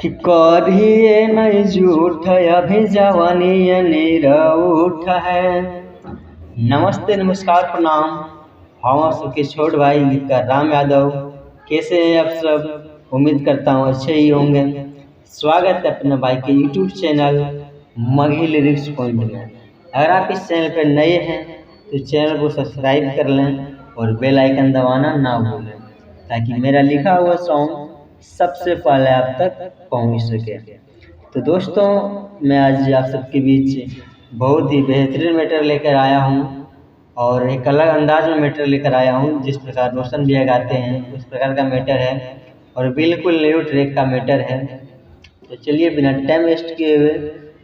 कि करिए नहीं झूठ अभी जवानी नीरउठ है। नमस्ते नमस्कार प्रणाम। हम आप सबके छोट भाई गीतकार राम यादव। कैसे हैं आप सब? उम्मीद करता हूँ अच्छे ही होंगे। स्वागत है अपने भाई के YouTube channel Magahi lyrics point में। अगर आप इस चैनल पर नए हैं तो चैनल को सब्सक्राइब कर लें और बेल आइकन दबाना ना भूलें ताकि मेरा लिखा हुआ सॉन्ग सबसे पहले आप तक पहुंच सके। तो दोस्तों, मैं आज आप सबके बीच बहुत ही बेहतरीन मैटर लेकर आया हूं और एक अलग अंदाज में मैटर लेकर आया हूं। जिस प्रकार रोशन भैया गाते हैं उस प्रकार का मैटर है और बिल्कुल न्यू ट्रैक का मैटर है। तो चलिए बिना टाइम वेस्ट किए हुए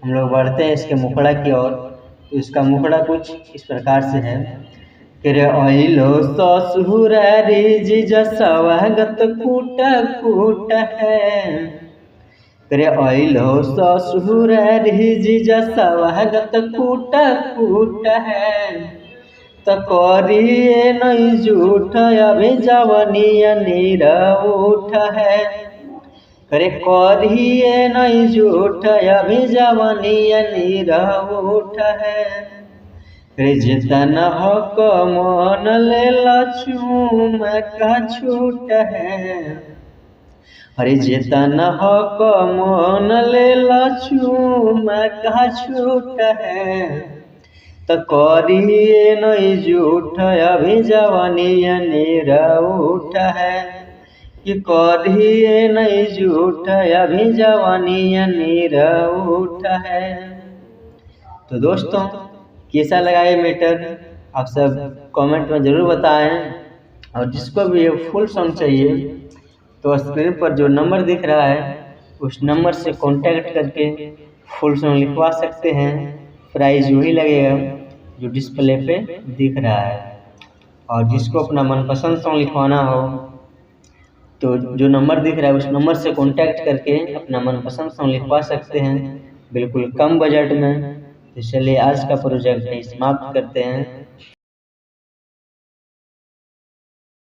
हम लोग बढ़ते हैं इसके मुखड़ा की ओर। तो इसका मुखड़ा कुछ इस प्रकार से है। करे आइलो ससुर जीजा स्वागत कूट कूट है। करे आइलो ससुर जीजा स्वागत कूट कूट है। तो करिए नहीं झूठ अभी जवानी नीरउठ है। करे करिए नहीं झूठ अभी जवानी नीरउठ है। जितना हक मन लेला चूम का छूट है। अरे जितना हक मन लेला चूम का छूट है। तो करिए नहीं झूठ अभी जवानी नीरउठ है। कि करिए नहीं झूठ अभी जवानी नीरउठ है। तो दोस्तों, कैसा लगा ये मैटर आप सब कमेंट में ज़रूर बताएं। और जिसको भी ये फुल सॉन्ग चाहिए तो स्क्रीन पर जो नंबर दिख रहा है उस नंबर से कांटेक्ट करके फुल सॉन्ग लिखवा सकते हैं। प्राइस वही लगेगा जो डिस्प्ले पे दिख रहा है। और जिसको अपना मनपसंद सॉन्ग लिखवाना हो तो जो नंबर दिख रहा है उस नंबर से कांटेक्ट करके अपना मनपसंद सॉन्ग लिखवा सकते हैं बिल्कुल कम बजट में। तो चलिए आज का प्रोजेक्ट समाप्त करते हैं।